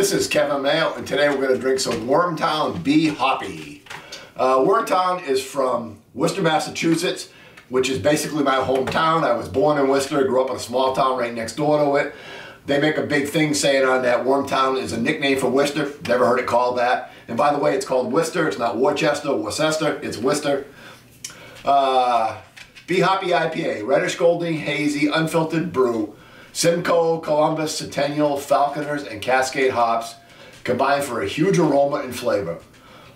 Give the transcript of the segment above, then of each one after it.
This is Kevin Mayo, and today we're going to drink some Wormtown B. Hoppy. Wormtown is from Worcester, Massachusetts, which is basically my hometown. I was born in Worcester, grew up in a small town right next door to it. They make a big thing saying on that Wormtown is a nickname for Worcester. Never heard it called that. And by the way, it's called Worcester. It's not Worcester, Worcester. It's Worcester. B. Hoppy I.P.A. Reddish-gold, hazy, unfiltered brew. Simcoe, Columbus, Centennial, Falconers, and Cascade hops combine for a huge aroma and flavor.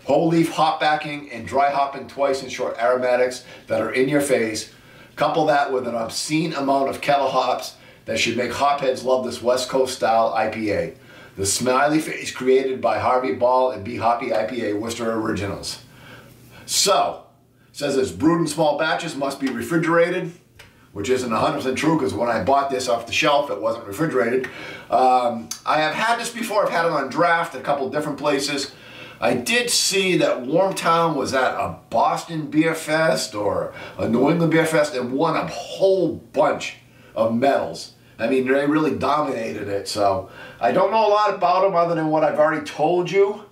Whole leaf hop backing and dry hopping twice in short aromatics that are in your face. Couple that with an obscene amount of kettle hops that should make hopheads love this West Coast style IPA. The smiley face created by Harvey Ball and B. Hoppy IPA Worcester Originals. So, it says it's brewed in small batches, must be refrigerated, which isn't 100% true because when I bought this off the shelf, it wasn't refrigerated. I have had this before. I've had it on draft at a couple different places. I did see that Wormtown was at a Boston Beer Fest or a New England Beer Fest and won a whole bunch of medals. I mean, they really dominated it. So I don't know a lot about them other than what I've already told you.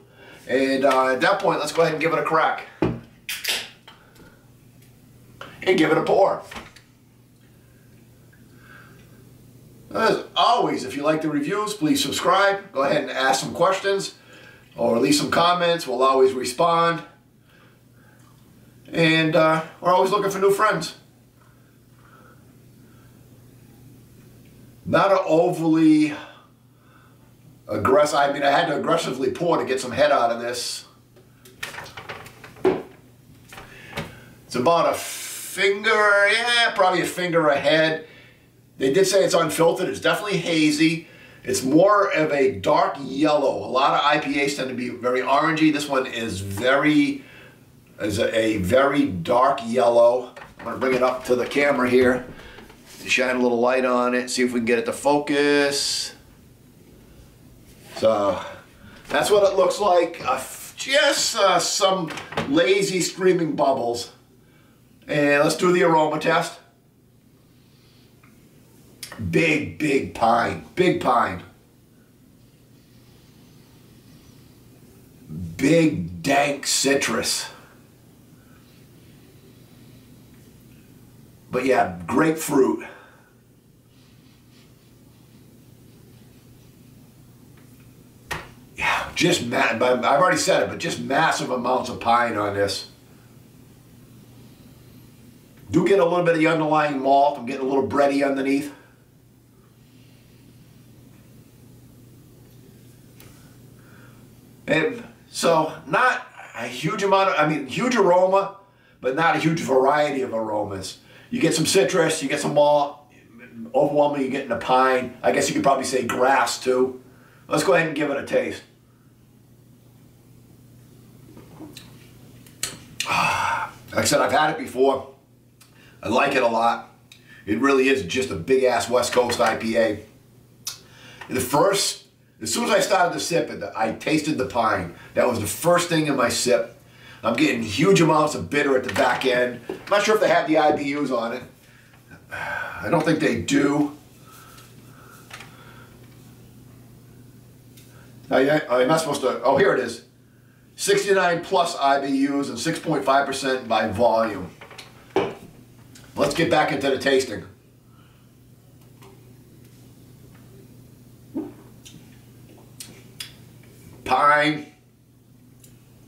And at that point, let's go ahead and give it a crack. And give it a pour. As always, if you like the reviews, please subscribe. Go ahead and ask some questions or leave some comments. We'll always respond. And we're always looking for new friends. Not an overly aggressive, I mean, I had to aggressively pour to get some head out of this. It's about a finger, yeah, probably a finger ahead. They did say it's unfiltered. It's definitely hazy. It's more of a dark yellow. A lot of IPAs tend to be very orangey. This one is a very dark yellow. I'm going to bring it up to the camera here. Shine a little light on it. See if we can get it to focus. So that's what it looks like. Just some lazy screaming bubbles. And let's do the aroma test. Big pine. Big pine. Big dank citrus. But yeah, grapefruit. Yeah, just I've already said it, but just massive amounts of pine on this. Do get a little bit of the underlying malt. I'm getting a little bready underneath. And so not a huge amount of, I mean, huge aroma, but not a huge variety of aromas. You get some citrus, you get some malt, overwhelmingly you're getting the pine. I guess you could probably say grass too. Let's go ahead and give it a taste. Like I said, I've had it before. I like it a lot. It really is just a big ass West Coast IPA. As soon as I started to sip it, I tasted the pine. That was the first thing in my sip. I'm getting huge amounts of bitter at the back end. I'm not sure if they have the I.B.Us on it. I don't think they do. I'm not supposed to, oh, here it is. 69 plus I.B.Us and 6.5% by volume. Let's get back into the tasting. Pine,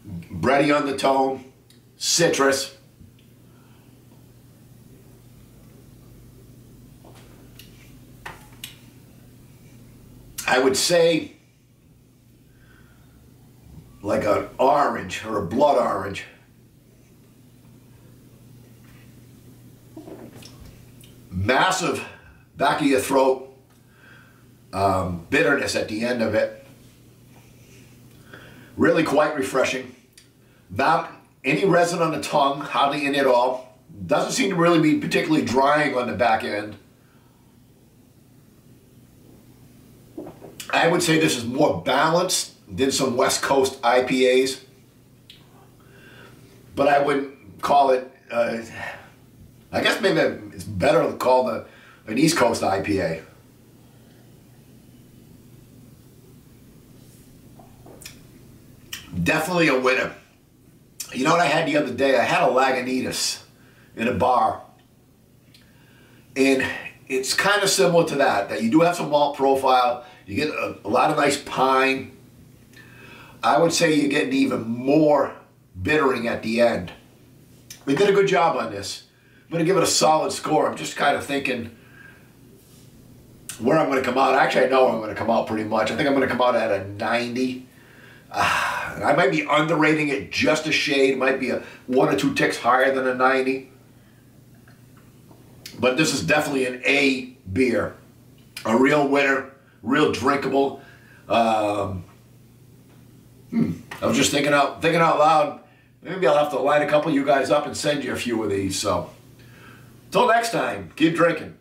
bready undertone, citrus. I would say like an orange or a blood orange. Massive back of your throat, bitterness at the end of it. Really quite refreshing. Not any resin on the tongue, hardly any at all. Doesn't seem to really be particularly drying on the back end. I would say this is more balanced than some West Coast IPAs. But I wouldn't call it, I guess maybe it's better to call an East Coast IPA. Definitely a winner. You know what I had the other day? I had a Lagunitas in a bar. And it's kind of similar to that you do have some malt profile. You get a lot of nice pine. I would say you're getting even more bittering at the end. We did a good job on this. I'm going to give it a solid score. I'm just kind of thinking where I'm going to come out. Actually, I know I'm going to come out pretty much. I think I'm going to come out at a 90. I might be underrating it just a shade. Might be a 1 or 2 ticks higher than a 90. But this is definitely an A beer. A real winner. Real drinkable. I was just thinking out loud. Maybe I'll have to line a couple of you guys up and send you a few of these. So, till next time, keep drinking.